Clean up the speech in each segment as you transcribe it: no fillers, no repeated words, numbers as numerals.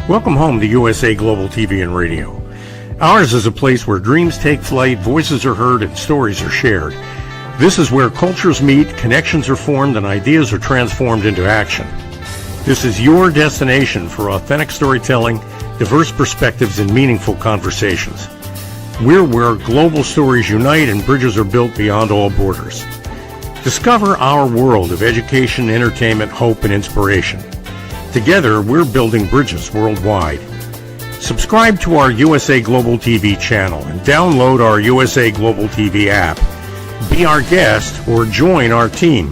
Welcome home to USA Global TV and Radio. Ours is a place where dreams take flight, voices are heard, and stories are shared. This is where cultures meet, connections are formed, and ideas are transformed into action. This is your destination for authentic storytelling, diverse perspectives, and meaningful conversations. We're where global stories unite and bridges are built beyond all borders. Discover our world of education, entertainment, hope, and inspiration. Together, we're building bridges worldwide. Subscribe to our USA Global TV channel and download our USA Global TV app. Be our guest or join our team.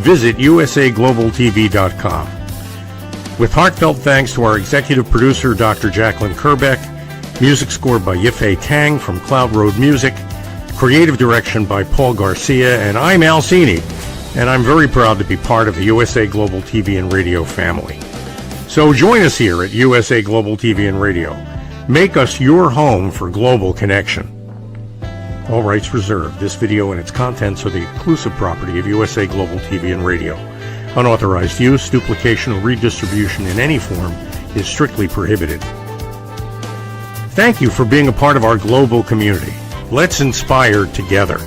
Visit usaglobaltv.com. With heartfelt thanks to our executive producer, Dr. Jacqueline Kerbeck, music scored by Yifei Tang from Cloud Road Music, creative direction by Paul Garcia, and I'm Al Cini, and I'm very proud to be part of the USA Global TV and Radio family. So join us here at USA Global TV and Radio. Make us your home for global connection. All rights reserved. This video and its contents are the exclusive property of USA Global TV and Radio. Unauthorized use, duplication, or redistribution in any form is strictly prohibited. Thank you for being a part of our global community. Let's inspire together.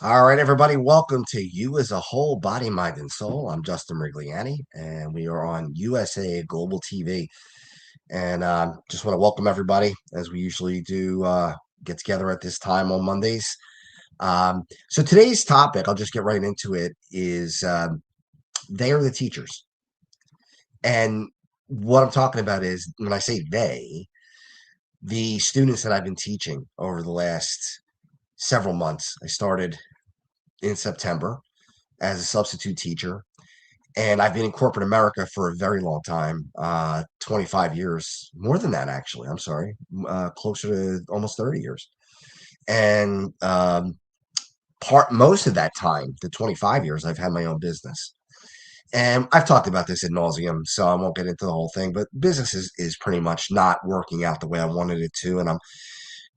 All right, everybody, welcome to You as a Whole, Body, Mind, and Soul. I'm Justin Mirigliani, and we are on USA Global TV. And just want to welcome everybody, as we usually do, get together at this time on Mondays. So today's topic, I'll just get right into it, is they are the teachers. And what I'm talking about is, when I say they, the students that I've been teaching over the last several months. I started in September as a substitute teacher, and I've been in corporate America for a very long time, 25 years, more than that, actually. I'm sorry, closer to almost 30 years. And most of that time, the 25 years, I've had my own business. And I've talked about this ad nauseum, so I won't get into the whole thing, but business is pretty much not working out the way I wanted it to. And I'm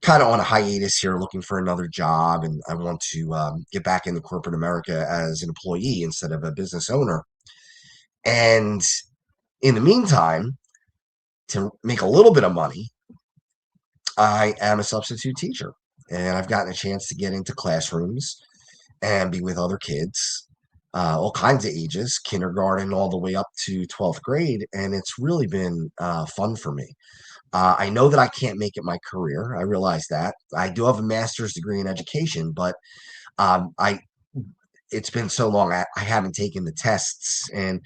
kind of on a hiatus here, looking for another job, and I want to get back into corporate America as an employee instead of a business owner. And in the meantime, to make a little bit of money, I am a substitute teacher, and I've gotten a chance to get into classrooms and be with other kids, all kinds of ages, kindergarten all the way up to 12th grade, and it's really been fun for me. I know that I can't make it my career. I realize that. I do have a master's degree in education, but it's been so long I haven't taken the tests, and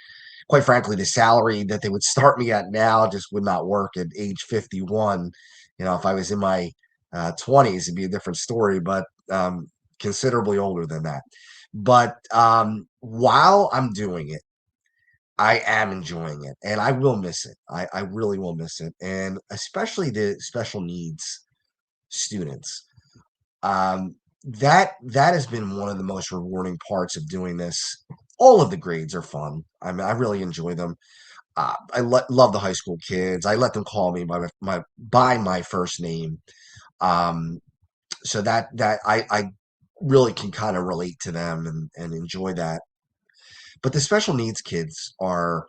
quite frankly, the salary that they would start me at now just would not work at age 51. You know, if I was in my 20s, it'd be a different story, but considerably older than that. But while I'm doing it, I am enjoying it, and I will miss it. I really will miss it, and especially the special needs students. That has been one of the most rewarding parts of doing this. All of the grades are fun. I mean, I really enjoy them. I love the high school kids. I let them call me by my first name. So that I really can kind of relate to them and enjoy that. But the special needs kids are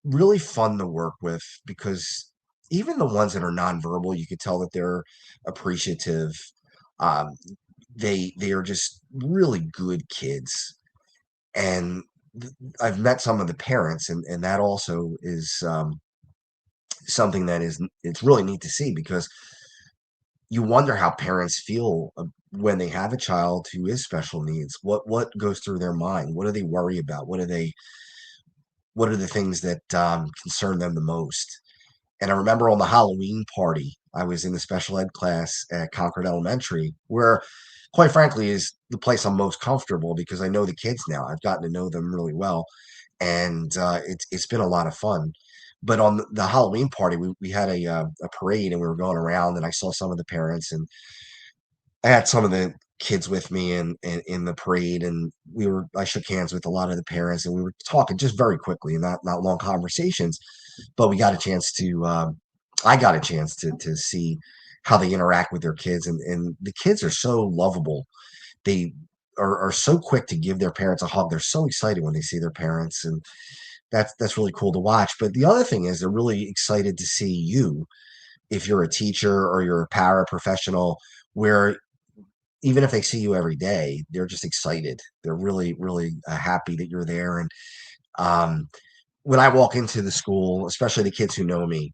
really fun to work with, because even the ones that are nonverbal, you could tell that they're appreciative. Um, they are just really good kids. And I've met some of the parents, and that also is something that it's really neat to see, because you wonder how parents feel when they have a child who is special needs. What goes through their mind? What do they worry about? What are the things that concern them the most? And I remember on the Halloween party, I was in the special ed class at Concord Elementary, where, quite frankly, is the place I'm most comfortable, because I know the kids now. I've gotten to know them really well, and it's been a lot of fun. But on the Halloween party, we had a parade, and we were going around, and I saw some of the parents, and I had some of the kids with me in the parade, and I shook hands with a lot of the parents, and we were talking just very quickly, not long conversations, but we got a chance to I got a chance to see how they interact with their kids, and the kids are so lovable. They are so quick to give their parents a hug. They're so excited when they see their parents, and that's really cool to watch. But the other thing is they're really excited to see you if you're a teacher or you're a paraprofessional, where even if they see you every day, they're just excited. They're really, really happy that you're there. And um, when I walk into the school, especially the kids who know me,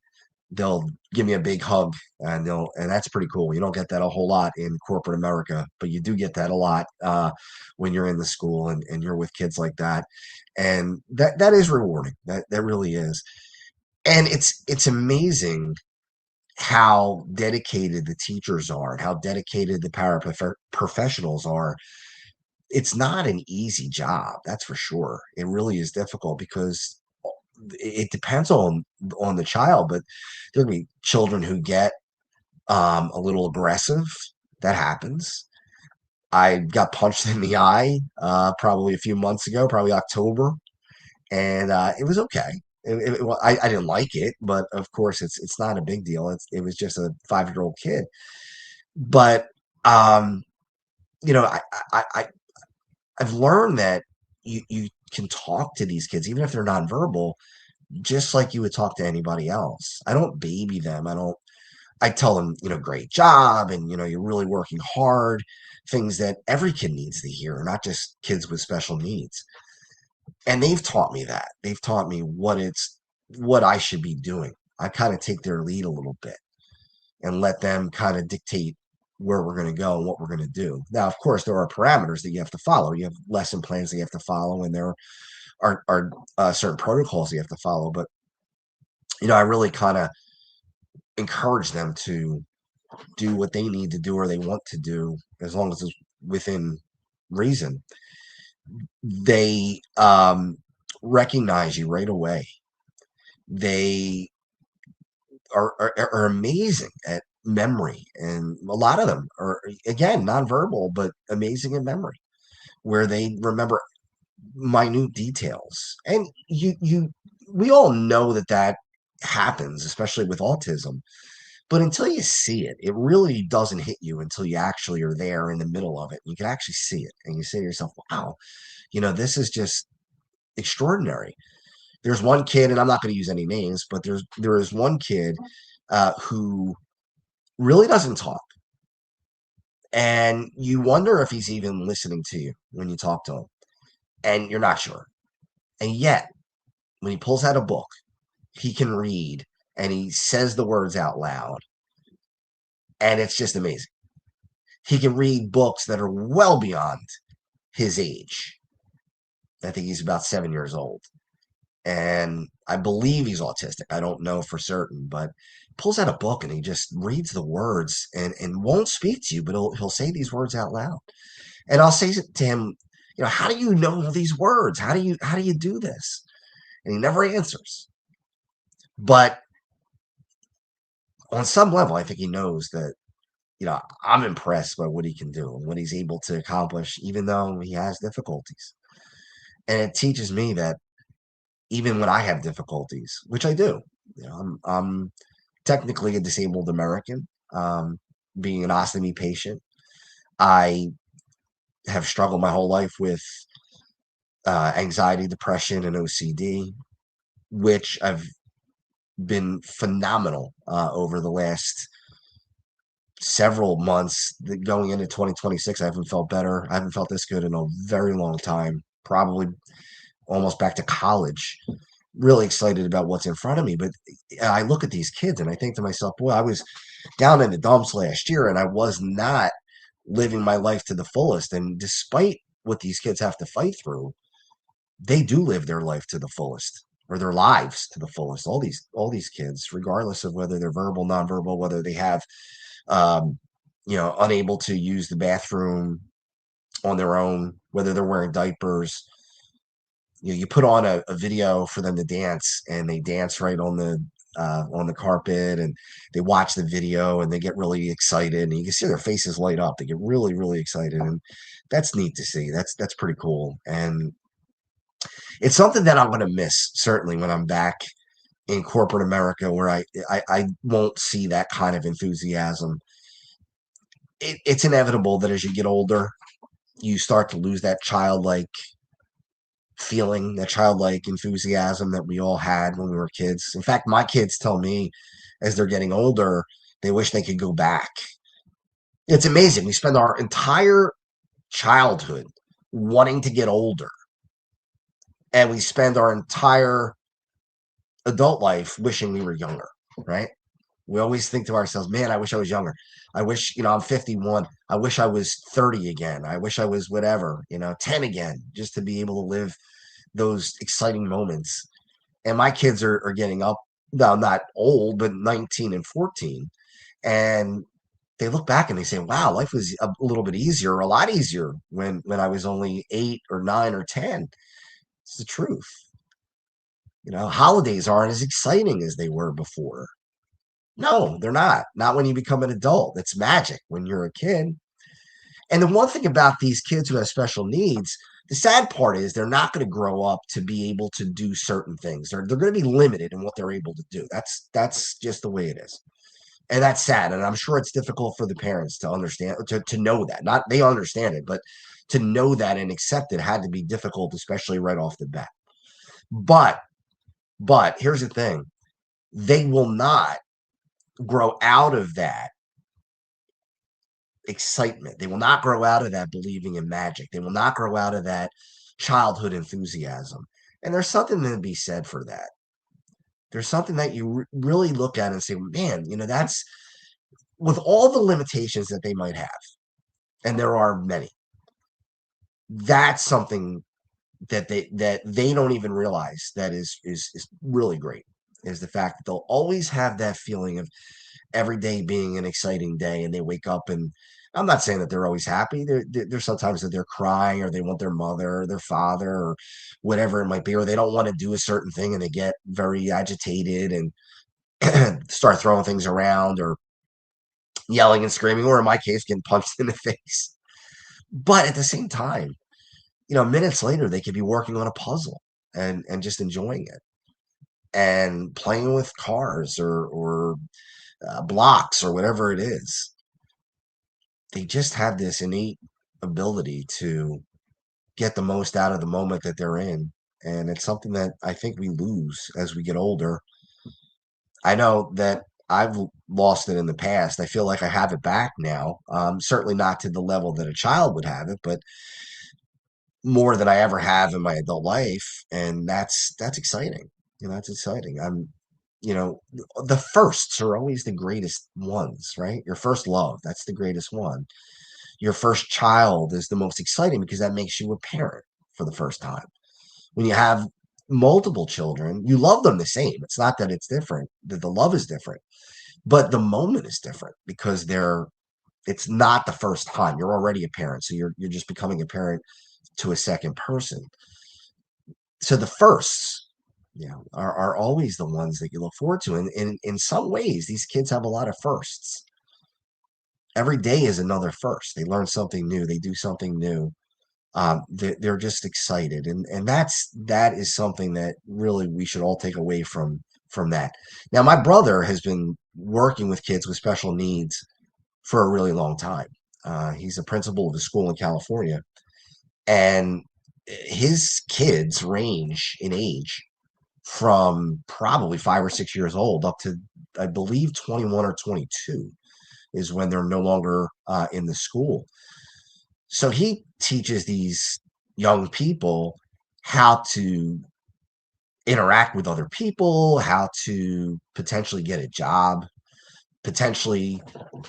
they'll give me a big hug, and that's pretty cool. You don't get that a whole lot in corporate America, but you do get that a lot when you're in the school and you're with kids like that. And that is rewarding. That really is. And it's amazing how dedicated the teachers are and how dedicated the professionals are. It's not an easy job, that's for sure. It really is difficult because it depends on the child, but there'll be children who get a little aggressive. That happens. I got punched in the eye probably a few months ago, probably October, and it was okay. Well, I didn't like it, but of course it's not a big deal. It was just a 5-year-old kid, but um, you know, I I've learned that you can talk to these kids even if they're nonverbal, just like you would talk to anybody else. I don't baby them. I tell them, great job, and you're really working hard. Things that every kid needs to hear, not just kids with special needs. And they've taught me that. They've taught me what I should be doing. I kind of take their lead a little bit and let them kind of dictate where we're going to go and what we're going to do. Now, of course, there are parameters that you have to follow. You have lesson plans that you have to follow, and there are certain protocols you have to follow. But I really kind of encourage them to do what they need to do or they want to do, as long as it's within reason. They recognize you right away. They are amazing at memory, and a lot of them are, again, nonverbal but amazing in memory, where they remember minute details. And we all know that happens, especially with autism. But until you see it, it really doesn't hit you until you actually are there in the middle of it. You can actually see it, and you say to yourself, wow, this is just extraordinary. There's one kid, and I'm not going to use any names, but there is one kid who really doesn't talk. And you wonder if he's even listening to you when you talk to him, and you're not sure. And yet, when he pulls out a book, he can read and he says the words out loud. And it's just amazing. He can read books that are well beyond his age. I think he's about 7 years old. And I believe he's autistic. I don't know for certain, but he pulls out a book and he just reads the words and won't speak to you, but he'll say these words out loud. And I'll say to him, how do you know these words? How do you do this? And he never answers. But on some level, I think he knows that, I'm impressed by what he can do and what he's able to accomplish, even though he has difficulties. And it teaches me that even when I have difficulties, which I do, I'm technically a disabled American, being an ostomy patient. I have struggled my whole life with anxiety, depression, and OCD, which I've been phenomenal over the last several months. Going into 2026, I haven't felt better. I haven't felt this good in a very long time, probably almost back to college. Really excited about what's in front of me. But I look at these kids and I think to myself, boy, I was down in the dumps last year and I was not living my life to the fullest. And despite what these kids have to fight through, they do live their life to the fullest, or their lives to the fullest. All these kids, regardless of whether they're verbal, nonverbal, whether they have um, unable to use the bathroom on their own, whether they're wearing diapers. You put on a video for them to dance, and they dance right on the carpet, and they watch the video and they get really excited, and you can see their faces light up. They get really, really excited, and that's neat to see. That's pretty cool, and it's something that I'm going to miss certainly when I'm back in corporate America, where I won't see that kind of enthusiasm. It's inevitable that as you get older, you start to lose that childlike feeling, that childlike enthusiasm that we all had when we were kids. In fact, my kids tell me as they're getting older, they wish they could go back. It's amazing. We spend our entire childhood wanting to get older, and we spend our entire adult life wishing we were younger, right? We always think to ourselves, man, I wish I was younger. I wish, I'm 51. I wish I was 30 again. I wish I was whatever, 10 again, just to be able to live those exciting moments. And my kids are getting up, now not old, but 19 and 14. And they look back and they say, wow, life was a little bit easier, a lot easier when I was only 8 or 9 or 10. It's the truth. Holidays aren't as exciting as they were before. No, they're not. Not when you become an adult. It's magic when you're a kid. And the one thing about these kids who have special needs, the sad part is they're not going to grow up to be able to do certain things. They're going to be limited in what they're able to do. That's just the way it is. And that's sad. And I'm sure it's difficult for the parents to understand, to know that. Not they understand it, but to know that and accept it had to be difficult, especially right off the bat. But here's the thing. They will not grow out of that excitement. They will not grow out of that believing in magic. They will not grow out of that childhood enthusiasm. And there's something to be said for that. There's something that you really look at and say, man, that's with all the limitations that they might have, and there are many. That's something that they don't even realize that is really great, is the fact that they'll always have that feeling of every day being an exciting day, and they wake up, and I'm not saying that they're always happy. There's sometimes that they're crying, or they want their mother or their father or whatever it might be, or they don't want to do a certain thing and they get very agitated and start throwing things around or yelling and screaming, or in my case, getting punched in the face. But at the same time, minutes later, they could be working on a puzzle and just enjoying it and playing with cars or blocks or whatever it is. They just have this innate ability to get the most out of the moment that they're in. And it's something that I think we lose as we get older. I know that I've lost it in the past. I feel like I have it back now. Certainly not to the level that a child would have it, but more than I ever have in my adult life. And that's exciting. That's exciting. The firsts are always the greatest ones, right? Your first love, that's the greatest one. Your first child is the most exciting because that makes you a parent for the first time. When you have multiple children, you love them the same. It's not that it's different, that the love is different, but the moment is different because it's not the first time. You're already a parent, so you're just becoming a parent to a second person. So the firsts, are always the ones that you look forward to. And in some ways, these kids have a lot of firsts. Every day is another first. They learn something new. They do something new. They're just excited, and that is something that really we should all take away from that. Now, my brother has been working with kids with special needs for a really long time. He's a principal of a school in California, and his kids range in age from probably 5 or 6 years old up to, I believe, 21 or 22 is when they're no longer in the school. So he teaches these young people how to interact with other people, how to potentially get a job, potentially,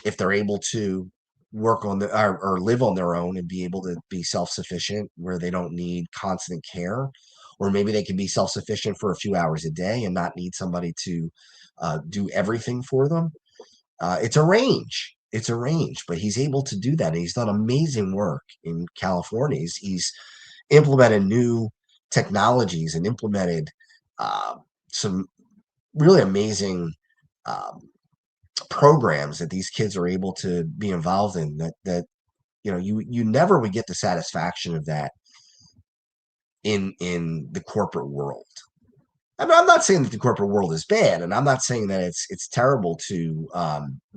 if they're able to work on or live on their own and be able to be self-sufficient where they don't need constant care, or maybe they can be self-sufficient for a few hours a day and not need somebody to do everything for them. It's a range. It's a range, but he's able to do that. And he's done amazing work in California. He's implemented new technologies and implemented some really amazing programs that these kids are able to be involved in. You never would get the satisfaction of that in the corporate world. I mean, I'm not saying that the corporate world is bad, and I'm not saying that it's terrible to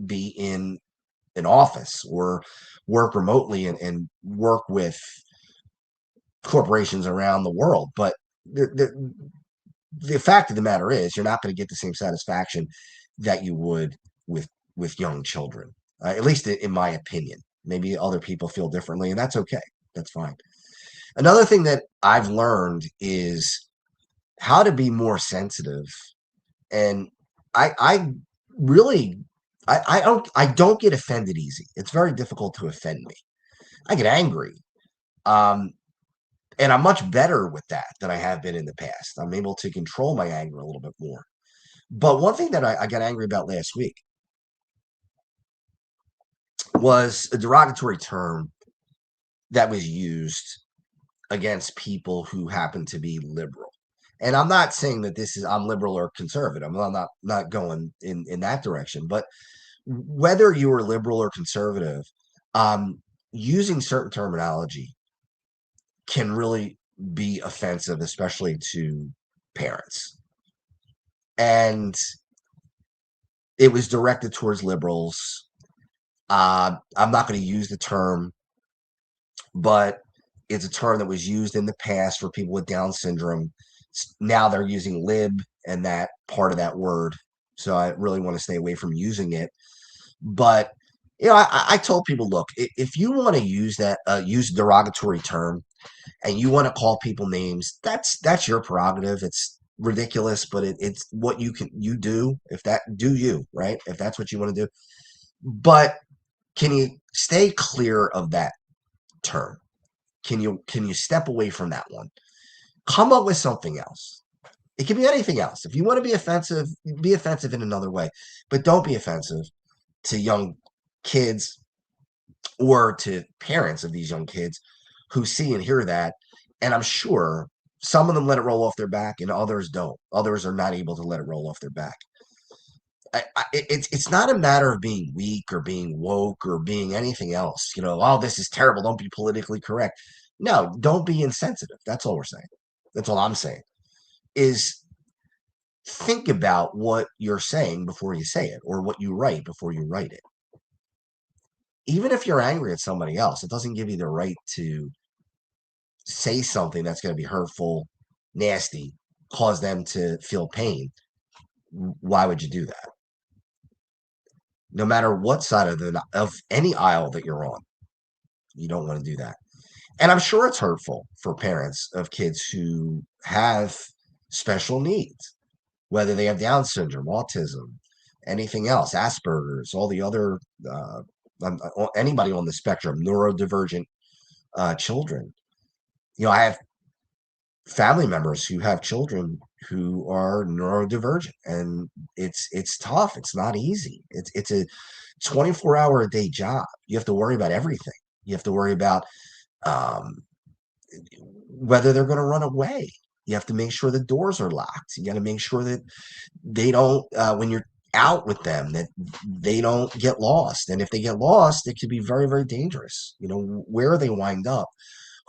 be in an office or work remotely and work with corporations around the world. But the fact of the matter is, you're not going to get the same satisfaction that you would with young children, at least in my opinion. Maybe other people feel differently, and that's okay. That's fine. Another thing that I've learned is how to be more sensitive, and I really I don't get offended easy. It's very difficult to offend me. I get angry. Um, and I'm much better with that than I have been in the past. I'm able to control my anger a little bit more. But one thing that I got angry about last week was a derogatory term that was used against people who happen to be liberal. And I'm not saying that this is I'm liberal or conservative. I'm not going in that direction. But whether you are liberal or conservative, um, using certain terminology can really be offensive, especially to parents. And it was directed towards liberals. I'm not going to use the term, but it's a term that was used in the past for people with Down syndrome. Now they're using lib and that part of that word. So I really want to stay away from using it. But I told people, look, if you want to use that, use a derogatory term, and you want to call people names, that's your prerogative. It's ridiculous, but it's what you do. If that do you right, if that's what you want to do. But can you stay clear of that term? Can you step away from that one? Come up with something else. It can be anything else. If you want to be offensive in another way, but don't be offensive to young kids or to parents of these young kids who see and hear that. And I'm sure some of them let it roll off their back and others don't. Others are not able to let it roll off their back. It's not a matter of being weak or being woke or being anything else. Oh, this is terrible. Don't be politically correct. No, don't be insensitive. That's all we're saying. That's all I'm saying is think about what you're saying before you say it or what you write before you write it. Even if you're angry at somebody else, it doesn't give you the right to say something that's going to be hurtful, nasty, cause them to feel pain. Why would you do that? No matter what side of any aisle that you're on, you don't want to do that. And I'm sure it's hurtful for parents of kids who have special needs, whether they have Down syndrome, autism, anything else, Asperger's, all the other anybody on the spectrum, neurodivergent children. I have family members who have children who are neurodivergent, and it's tough. It's not easy. It's a 24-hour a day job. You have to worry about everything. You have to worry about um, whether they're going to run away. You have to make sure the doors are locked. You got to make sure that they don't, when you're out with them, that they don't get lost. And if they get lost, it could be very, very dangerous. Where they wind up,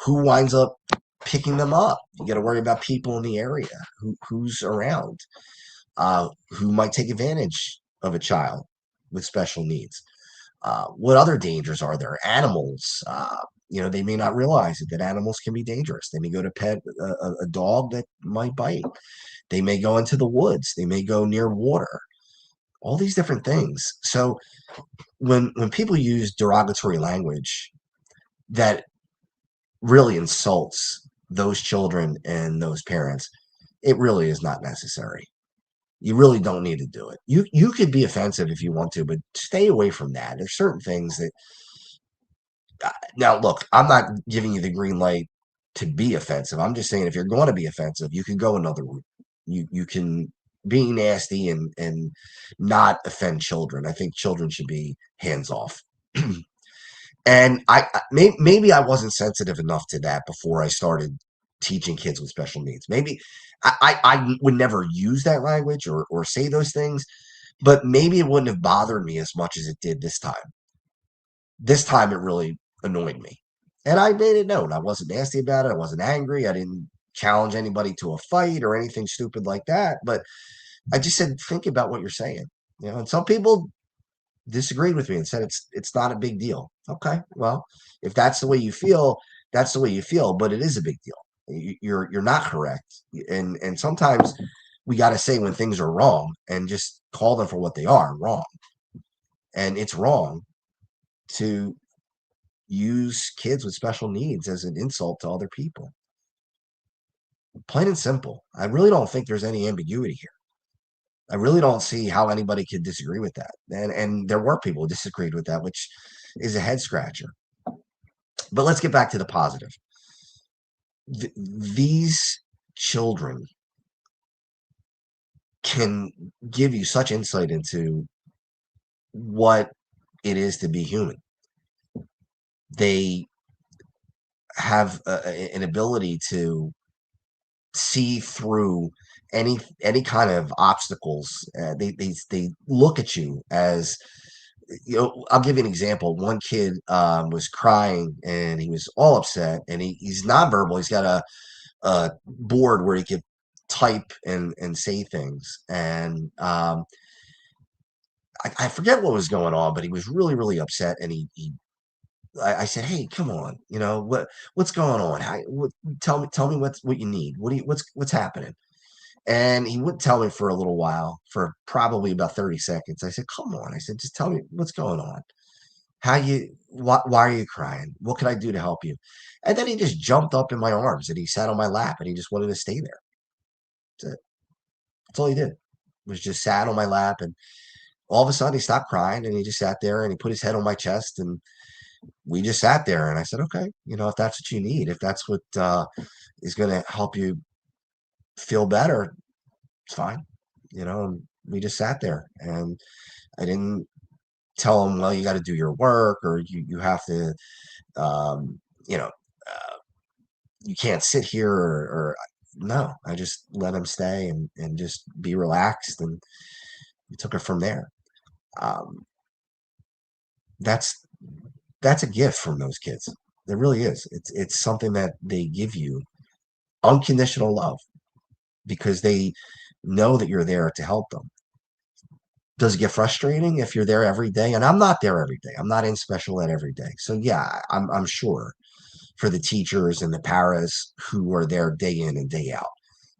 who winds up picking them up. You got to worry about people in the area, who's around, who might take advantage of a child with special needs. What other dangers are there? Animals. They may not realize it, that animals can be dangerous. They may go to pet a dog that might bite. They may go into the woods. They may go near water. All these different things. So when people use derogatory language that really insults those children and those parents, it really is not necessary. You really don't need to do it. You could be offensive if you want to, but stay away from that. There's certain things that now look, I'm not giving you the green light to be offensive. I'm just saying if you're going to be offensive, you can go another route. You can be nasty and not offend children. I think children should be hands off. And maybe I wasn't sensitive enough to that before I started teaching kids with special needs. Maybe I would never use that language or say those things, but maybe it wouldn't have bothered me as much as it did this time. This time it really annoyed me. And I made it known. I wasn't nasty about it. I wasn't angry. I didn't challenge anybody to a fight or anything stupid like that. But I just said, think about what you're saying. And some people disagreed with me and said it's not a big deal. Okay, well, if that's the way you feel, that's the way you feel, but it is a big deal. You're not correct, and sometimes we got to say when things are wrong and just call them for what they are, wrong. And it's wrong to use kids with special needs as an insult to other people. Plain and simple. I really don't think there's any ambiguity here. I really don't see how anybody could disagree with that. And there were people who disagreed with that, which is a head scratcher. But let's get back to the positive. These children can give you such insight into what it is to be human. They have an ability to see through any kind of obstacles. They look at you as, I'll give you an example. One kid was crying and he was all upset, and he's nonverbal. He's got a board where he could type and say things, and I forget what was going on, but he was really really upset, and I said, "Hey, come on, what's going on? Tell me what you need. What's happening?" And he wouldn't tell me for a little while, for probably about 30 seconds. I said, "Come on." I said, "Just tell me what's going on. Why are you crying? What can I do to help you?" And then he just jumped up in my arms and he sat on my lap and he just wanted to stay there. That's it. That's all he did. Was just sat on my lap, and all of a sudden he stopped crying and he just sat there and he put his head on my chest, and we just sat there, and I said, "Okay, if that's what you need, if that's what is going to help you feel better, it's fine." And we just sat there, and I didn't tell him, "Well, you got to do your work, or you have to, um, you know, you can't sit here," or no. I just let him stay and just be relaxed, and we took it from there. Um, that's that's a gift from those kids. It really is. It's something that they give you, unconditional love, because they know that you're there to help them. Does it get frustrating if you're there every day? And I'm not there every day. I'm not in special ed every day. So yeah, I'm sure for the teachers and the paras who are there day in and day out,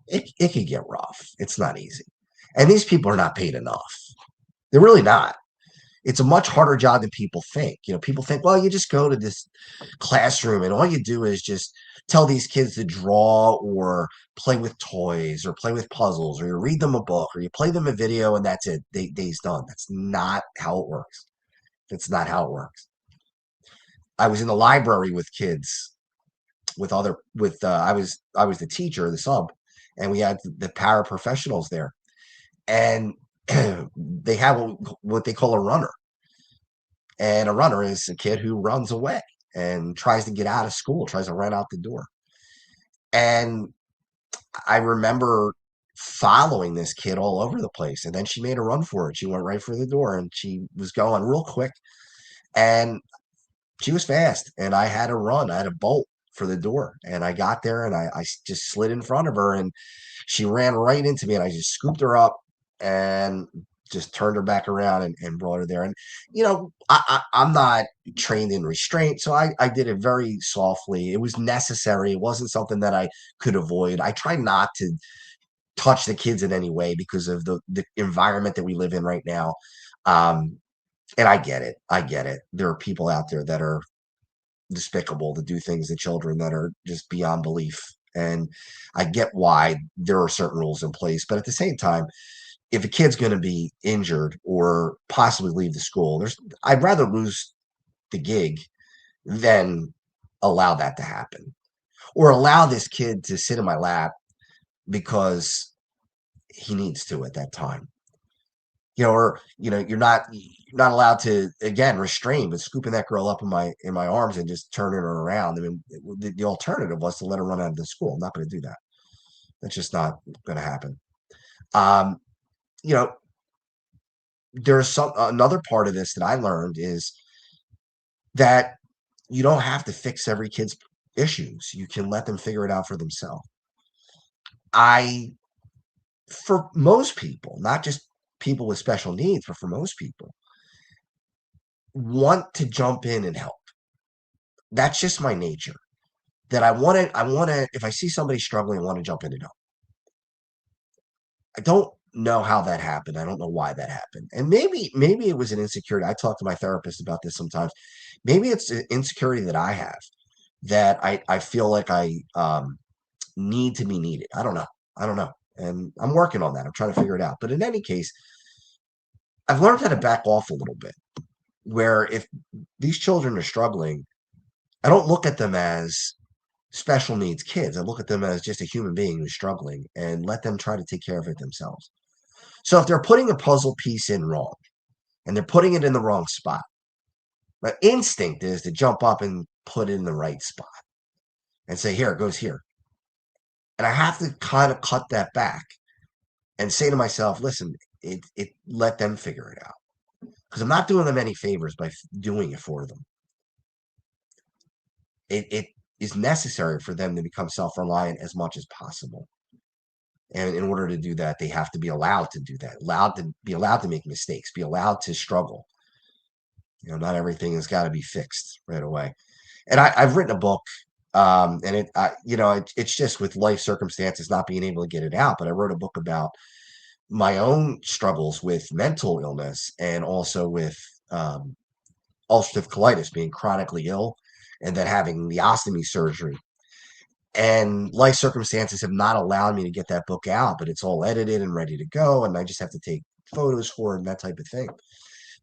it can get rough. It's not easy. And these people are not paid enough. They're really not. It's a much harder job than people think. People think, well, you just go to this classroom and all you do is just tell these kids to draw or play with toys or play with puzzles, or you read them a book or you play them a video and that's it. Day's done. That's not how it works. That's not how it works. I was in the library with kids, I was the teacher, the sub, and we had the paraprofessionals there, and they have what they call a runner. And a runner is a kid who runs away and tries to get out of school, tries to run out the door. And I remember following this kid all over the place. And then she made a run for it. She went right for the door and she was going real quick. And she was fast. And I had to run. I had a bolt for the door. And I got there and I just slid in front of her. And she ran right into me. And I just scooped her up and just turned her back around and brought her there. And, I'm not trained in restraint. So I did it very softly. It was necessary. It wasn't something that I could avoid. I try not to touch the kids in any way because of the environment that we live in right now. Um, and I get it. I get it. There are people out there that are despicable, to do things to children that are just beyond belief. And I get why there are certain rules in place. But at the same time, if a kid's going to be injured or possibly leave the school, I'd rather lose the gig than allow that to happen, or allow this kid to sit in my lap because he needs to at that time. Or you're not allowed to, again, restrain, but scooping that girl up in my arms and just turning her around. I mean, the alternative was to let her run out of the school. I'm not going to do that. That's just not going to happen. Um, you know, there's another part of this that I learned is that you don't have to fix every kid's issues. You can let them figure it out for themselves. I For most people, not just people with special needs, but for most people, want to jump in and help. That's just my nature. That I want to, if I see somebody struggling, I want to jump in and help. I don't know how that happened. I don't know why that happened. And maybe it was an insecurity. I talk to my therapist about this sometimes. Maybe it's an insecurity that I have, that I feel like I need to be needed. I don't know. I don't know. And I'm working on that. I'm trying to figure it out. But in any case, I've learned how to back off a little bit, where if these children are struggling, I don't look at them as special needs kids. I look at them as just a human being who's struggling and let them try to take care of it themselves. So if they're putting a puzzle piece in wrong and they're putting it in the wrong spot, my instinct is to jump up and put it in the right spot and say, here, it goes here. And I have to kind of cut that back and say to myself, listen, it let them figure it out. Because I'm not doing them any favors by doing it for them. It is necessary for them to become self-reliant as much as possible. And in order to do that, they have to be allowed to do that, allowed to make mistakes, be allowed to struggle. Not everything has got to be fixed right away. And I've written a book, and it's just with life circumstances not being able to get it out. But I wrote a book about my own struggles with mental illness and also with ulcerative colitis, being chronically ill, and then having the ostomy surgery. And life circumstances have not allowed me to get that book out, but it's all edited and ready to go. And I just have to take photos for it and that type of thing.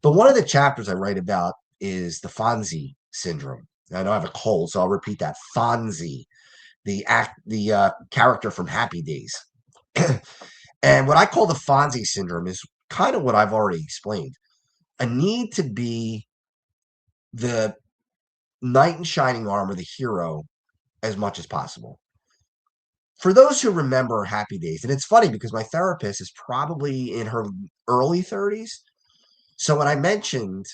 But one of the chapters I write about is the Fonzie syndrome. I know I have a cold, so I'll repeat that. Fonzie, the character from Happy Days. And what I call the Fonzie syndrome is kind of what I've already explained. A need to be the knight in shining armor, the hero, as much as possible. For those who remember Happy Days, and it's funny because my therapist is probably in her early 30s. So when I mentioned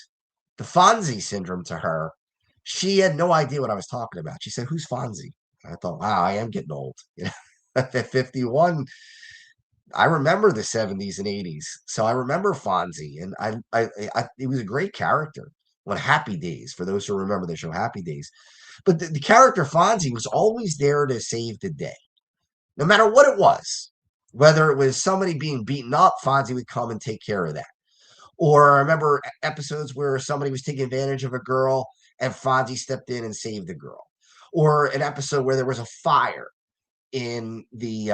the Fonzie syndrome to her, she had no idea what I was talking about. She said, "Who's Fonzie?" I thought, wow, I am getting old. At 51, I remember the 70s and 80s. So I remember Fonzie, and it was a great character on Happy Days, for those who remember the show Happy Days. But the character Fonzie was always there to save the day, no matter what it was. Whether it was somebody being beaten up, Fonzie would come and take care of that. Or I remember episodes where somebody was taking advantage of a girl and Fonzie stepped in and saved the girl. Or an episode where there was a fire in the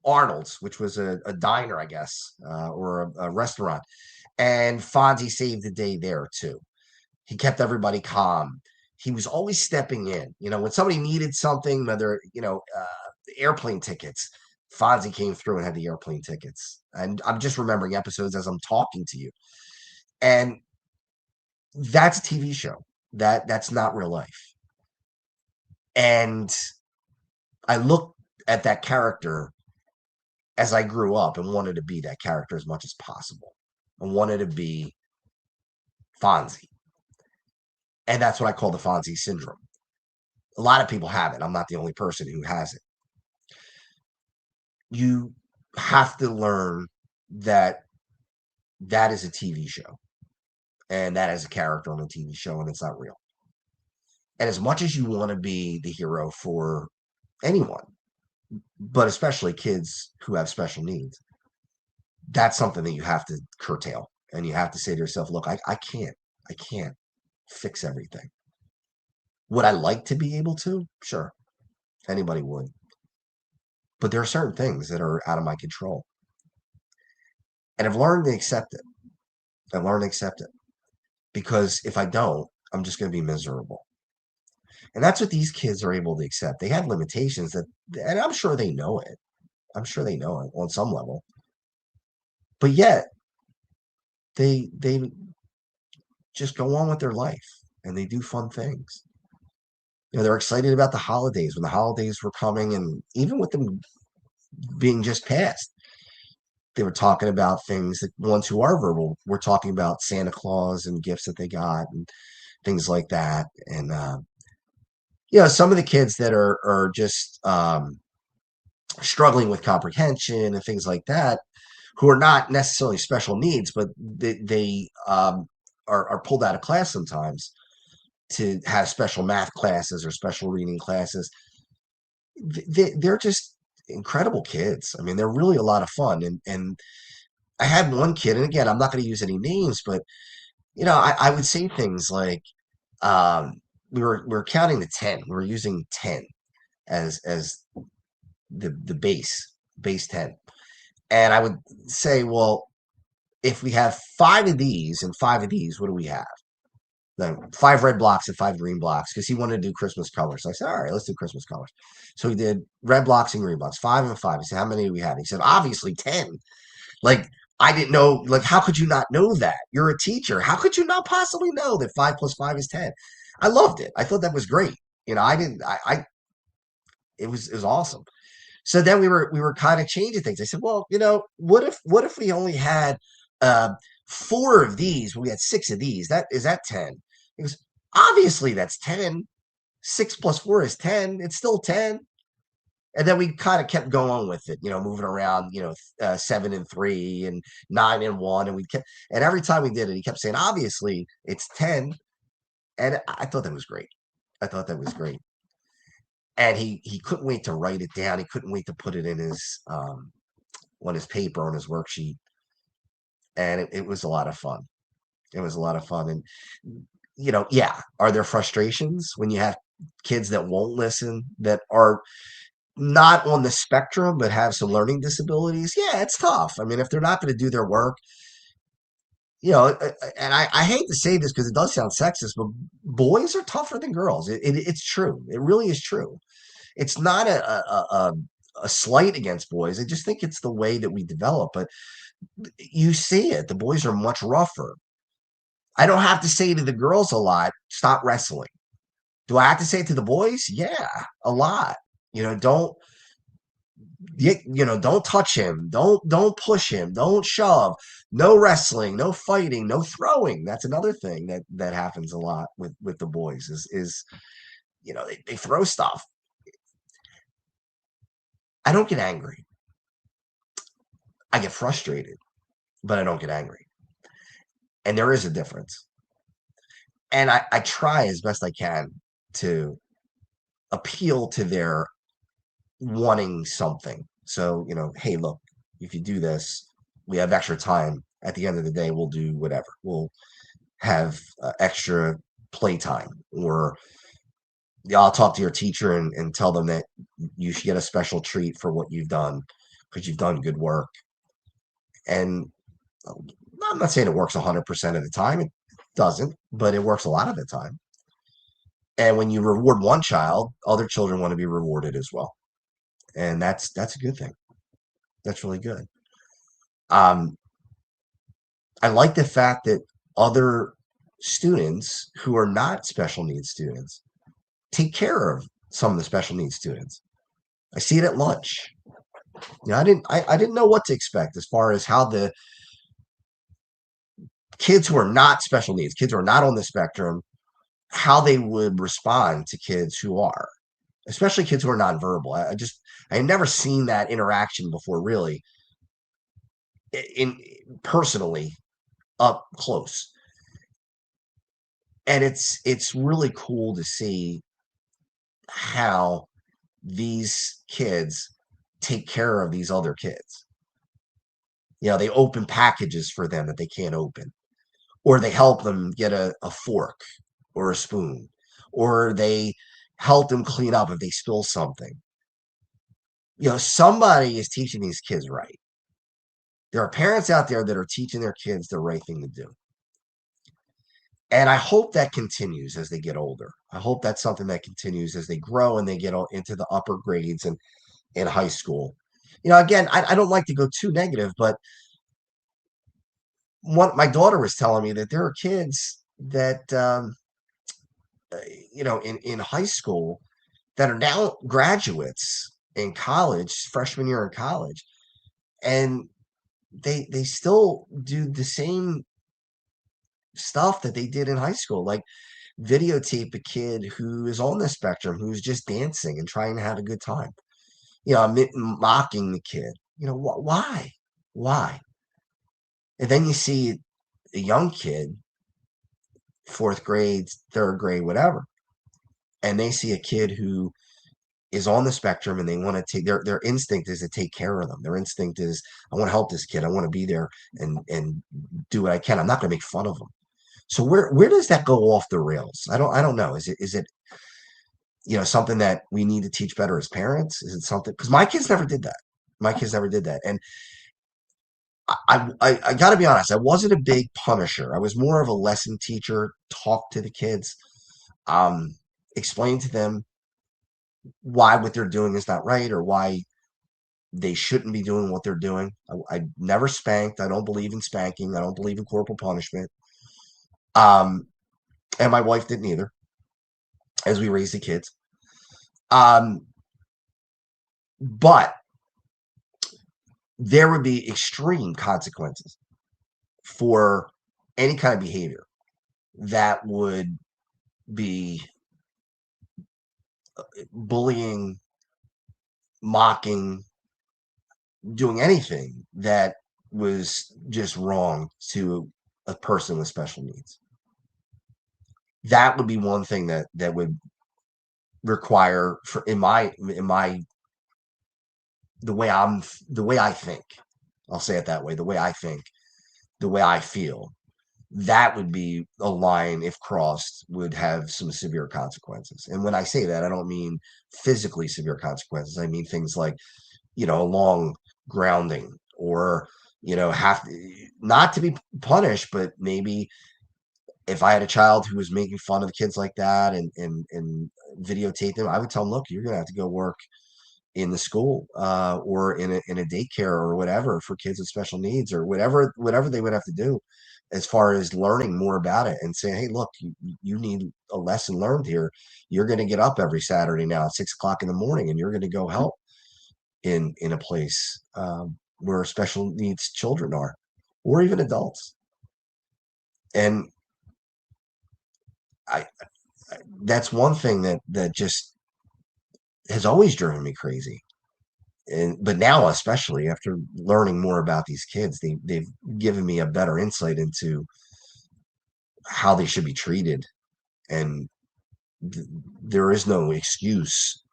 Arnold's, which was a diner, I guess, or a restaurant. And Fonzie saved the day there too. He kept everybody calm. He was always stepping in. When somebody needed something, whether, airplane tickets, Fonzie came through and had the airplane tickets. And I'm just remembering episodes as I'm talking to you. And that's a TV show. That's not real life. And I looked at that character as I grew up and wanted to be that character as much as possible. I wanted to be Fonzie. And that's what I call the Fonzie syndrome. A lot of people have it. I'm not the only person who has it. You have to learn that that is a TV show, and that is a character on a TV show, and it's not real. And as much as you want to be the hero for anyone, but especially kids who have special needs, that's something that you have to curtail. And you have to say to yourself, look, I can't fix everything. Would I like to be able to? Sure. Anybody would. But there are certain things that are out of my control. And I've learned to accept it. I've learned to accept it. Because if I don't, I'm just going to be miserable. And that's what these kids are able to accept. They have limitations and I'm sure they know it. I'm sure they know it on some level. But yet, they just go on with their life and they do fun things. They're excited about the holidays when the holidays were coming, and even with them being just passed, they were talking about things that ones who are verbal were talking about Santa Claus and gifts that they got and things like that. And some of the kids that are just struggling with comprehension and things like that who are not necessarily special needs, but they are pulled out of class sometimes to have special math classes or special reading classes. They're just incredible kids. I mean, they're really a lot of fun. And I had one kid, and again, I'm not going to use any names, but I would say things like, we were counting to 10. We were using 10 as the base 10. And I would say, well, if we have five of these and five of these, what do we have? Then five red blocks and five green blocks, because he wanted to do Christmas colors. So I said, all right, let's do Christmas colors. So we did red blocks and green blocks, five and five. He said, how many do we have? He said, obviously 10. Like, I didn't know, like, how could you not know that? You're a teacher. How could you not possibly know that 5 plus 5 is 10? I loved it. I thought that was great. I didn't, it was awesome. So then we were kind of changing things. I said, well, what if we only had uh, four of these? We had six of these. That 10? He goes, obviously that's 10. 6 plus 4 is 10. It's still 10. And then we kind of kept going with it, moving around, 7 and 3 and 9 and 1, and and every time we did it, he kept saying, obviously it's 10, and I thought that was great. I thought that was great, and he couldn't wait to write it down. He couldn't wait to put it in his on his paper, on his worksheet, and it was a lot of fun. It was a lot of fun, and yeah, are there frustrations when you have kids that won't listen, that are not on the spectrum but have some learning disabilities? Yeah, it's tough. I mean, if they're not going to do their work, and I hate to say this because it does sound sexist, but boys are tougher than girls. It's true. It really is true. It's not a slight against boys. I just think it's the way that we develop. But you see it. The boys are much rougher. I don't have to say to the girls a lot, stop wrestling. Do I have to say it to the boys? Yeah, a lot. Don't don't touch him. Don't push him. Don't shove. No wrestling, no fighting, no throwing. That's another thing that happens a lot with the boys is they throw stuff. I don't get angry. I get frustrated, but I don't get angry. And there is a difference. And I try as best I can to appeal to their wanting something. So, hey, look, if you do this, we have extra time. At the end of the day, we'll do whatever. We'll have extra playtime, or I'll talk to your teacher and tell them that you should get a special treat for what you've done, because you've done good work. And I'm not saying it works 100% of the time. It doesn't, but it works a lot of the time. And when you reward one child, other children want to be rewarded as well. And that's a good thing. That's really good. Um, I like the fact that other students who are not special needs students take care of some of the special needs students. I see it at lunch. I didn't know what to expect as far as how the kids who are not special needs, kids who are not on the spectrum, how they would respond to kids who are, especially kids who are nonverbal. I had never seen that interaction before, really, in personally up close. And it's really cool to see how these kids take care of these other kids. They open packages for them that they can't open, or they help them get a fork or a spoon, or they help them clean up if they spill something. Somebody is teaching these kids right. There are parents out there that are teaching their kids the right thing to do. And I hope that continues as they get older. I hope that's something that continues as they grow and they get into the upper grades and in high school. Again, I don't like to go too negative, but my daughter was telling me that there are kids that, in high school, that are now graduates in college, freshman year in college, and they still do the same stuff that they did in high school, like videotape a kid who is on the spectrum, who's just dancing and trying to have a good time, mocking the kid. Why? Why? And then you see a young kid, fourth grade, third grade, whatever, and they see a kid who is on the spectrum and they want to take their instinct is to take care of them. Their instinct is, I want to help this kid. I want to be there and do what I can. I'm not going to make fun of them. So where does that go off the rails? I don't know. Is it something that we need to teach better as parents? Is it something, because my kids never did that. My kids never did that. And I got to be honest, I wasn't a big punisher. I was more of a lesson teacher, talk to the kids, um, explain to them why what they're doing is not right or why they shouldn't be doing what they're doing. I never spanked. I don't believe in spanking. I don't believe in corporal punishment. Um, and my wife didn't either as we raised the kids. Um, but there would be extreme consequences for any kind of behavior that would be bullying, mocking, doing anything that was just wrong to a person with special needs. That would be one thing that would require for in my the way I think. I'll say it that way. The way I think, the way I feel. That would be a line, if crossed, would have some severe consequences. And when I say that, I don't mean physically severe consequences. I mean things like, a long grounding or, have not to be punished, but maybe if I had a child who was making fun of kids like that and videotape them, I would tell them, look, you're going to have to go work in the school or in a daycare or whatever for kids with special needs or whatever they would have to do as far as learning more about it and saying, hey, look, you need a lesson learned here. You're going to get up every Saturday now at 6 o'clock in the morning and you're going to go help in a place where special needs children are or even adults. And I, that's one thing that just has always driven me crazy. But now, especially after learning more about these kids, they've given me a better insight into how they should be treated, and there is no excuse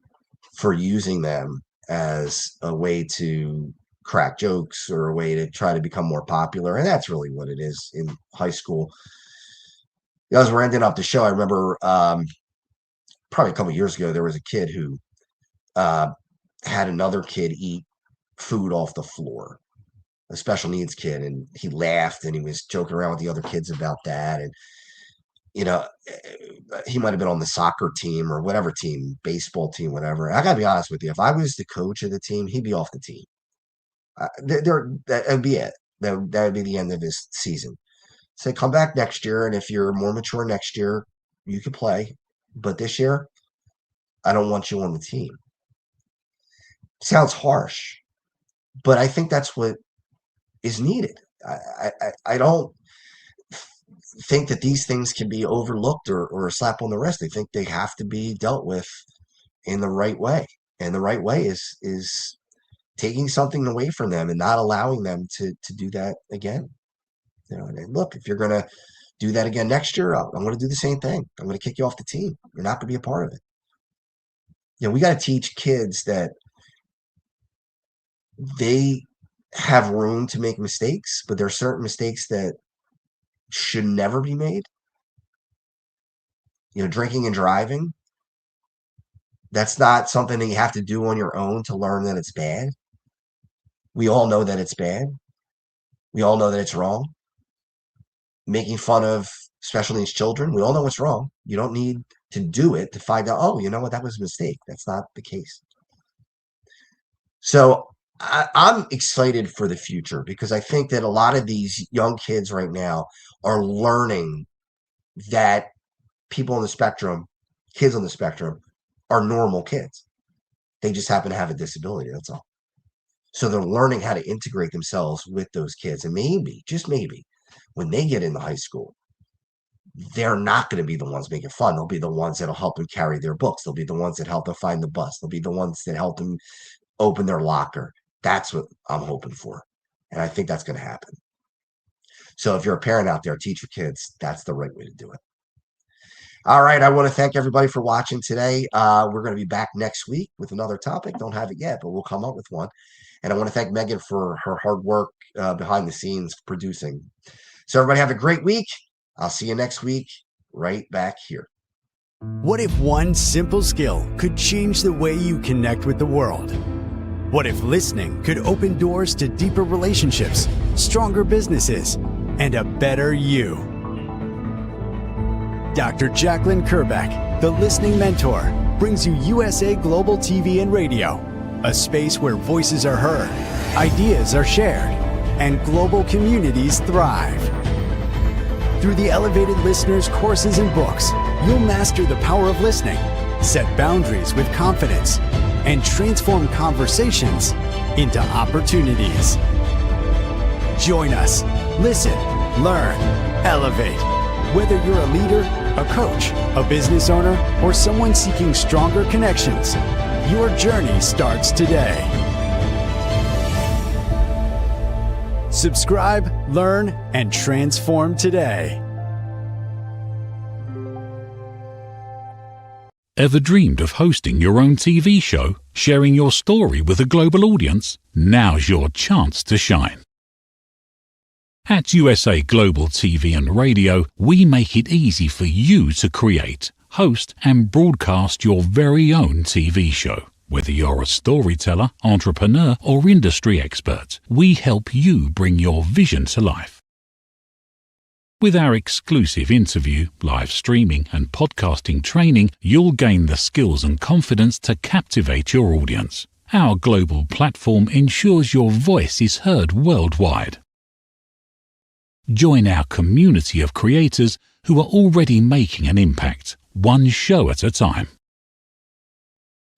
for using them as a way to crack jokes or a way to try to become more popular, and that's really what it is in high school. As we're ending up the show, I remember probably a couple of years ago there was a kid who uh, had another kid eat food off the floor, a special needs kid, and he laughed and he was joking around with the other kids about that. And he might have been on the soccer team or whatever team, baseball team, whatever. I gotta be honest with you, if I was the coach of the team, he'd be off the team. That would be it. That would be the end of his season. Say, come back next year, and if you're more mature next year, you can play. But this year, I don't want you on the team. Sounds harsh, but I think that's what is needed. I don't think that these things can be overlooked or a slap on the wrist. I think they have to be dealt with in the right way. And the right way is taking something away from them and not allowing them to do that again. And look, if you're gonna do that again next year, I'm going to do the same thing. I'm going to kick you off the team. You're not going to be a part of it. We got to teach kids that they have room to make mistakes, but there are certain mistakes that should never be made. Drinking and driving, that's not something that you have to do on your own to learn that it's bad. We all know that it's bad. We all know that it's wrong. Making fun of special needs children, we all know it's wrong. You don't need to do it to find out, oh, you know what, that was a mistake. That's not the case. So I'm excited for the future because I think that a lot of these young kids right now are learning that people on the spectrum, kids on the spectrum, are normal kids. They just happen to have a disability. That's all. So they're learning how to integrate themselves with those kids. And maybe, just maybe, when they get into high school, they're not going to be the ones making fun. They'll be the ones that'll help them carry their books. They'll be the ones that help them find the bus. They'll be the ones that help them open their locker. That's what I'm hoping for. And I think that's going to happen. So if you're a parent out there, teach your kids. That's the right way to do it. All right. I want to thank everybody for watching today. We're going to be back next week with another topic. Don't have it yet, but we'll come up with one. And I want to thank Megan for her hard work behind the scenes producing. So everybody have a great week. I'll see you next week right back here. What if one simple skill could change the way you connect with the world? What if listening could open doors to deeper relationships, stronger businesses, and a better you? Dr. Jacqueline Kerbeck, the Listening Mentor, brings you USA Global TV and Radio, a space where voices are heard, ideas are shared, and global communities thrive. Through the elevated listeners' courses and books, you'll master the power of listening, set boundaries with confidence, and transform conversations into opportunities. Join us. Listen, learn, elevate. Whether you're a leader, a coach, a business owner, or someone seeking stronger connections, your journey starts today. Subscribe, learn, and transform today. Ever dreamed of hosting your own TV show, sharing your story with a global audience? Now's your chance to shine. At USA Global TV and Radio, we make it easy for you to create, host, and broadcast your very own TV show. Whether you're a storyteller, entrepreneur, or industry expert, we help you bring your vision to life. With our exclusive interview, live streaming, and podcasting training, you'll gain the skills and confidence to captivate your audience. Our global platform ensures your voice is heard worldwide. Join our community of creators who are already making an impact, one show at a time.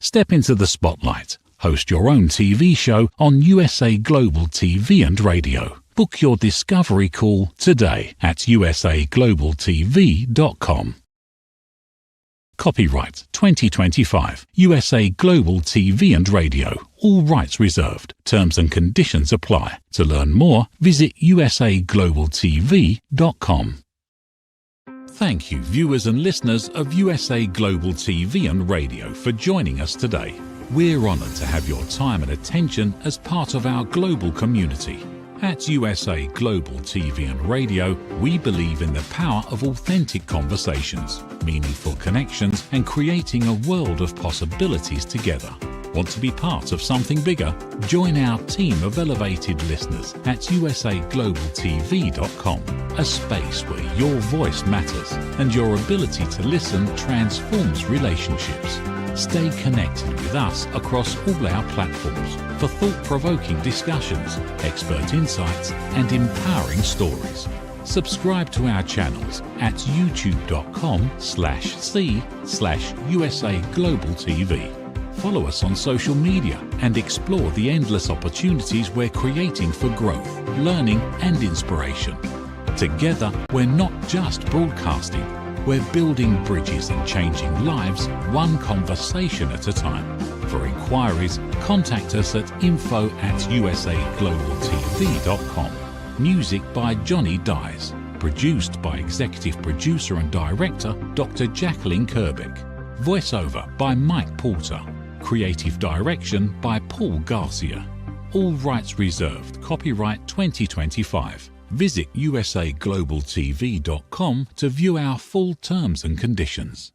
Step into the spotlight. Host your own TV show on USA Global TV and Radio. Book your discovery call today at usaglobaltv.com. Copyright 2025 USA Global TV and Radio. All rights reserved. Terms and conditions apply. To learn more, visit usaglobaltv.com. Thank you, viewers and listeners of USA Global TV and Radio, for joining us today. We're honored to have your time and attention as part of our global community. At USA Global TV and Radio, we believe in the power of authentic conversations, meaningful connections, and creating a world of possibilities together. Want to be part of something bigger? Join our team of elevated listeners at usaglobaltv.com, a space where your voice matters and your ability to listen transforms relationships. Stay connected with us across all our platforms for thought-provoking discussions, expert insights, and empowering stories. Subscribe to our channels at youtube.com/c/USAGlobalTV. Follow us on social media and explore the endless opportunities we're creating for growth, learning, and inspiration. Together, we're not just broadcasting, we're building bridges and changing lives one conversation at a time. For inquiries, contact us at info@usaglobaltv.com. Music by Johnny Dies. Produced by Executive Producer and Director Dr. Jacqueline Kerbeck. Voiceover by Mike Porter. Creative Direction by Paul Garcia. All rights reserved. Copyright 2025. Visit usaglobaltv.com to view our full terms and conditions.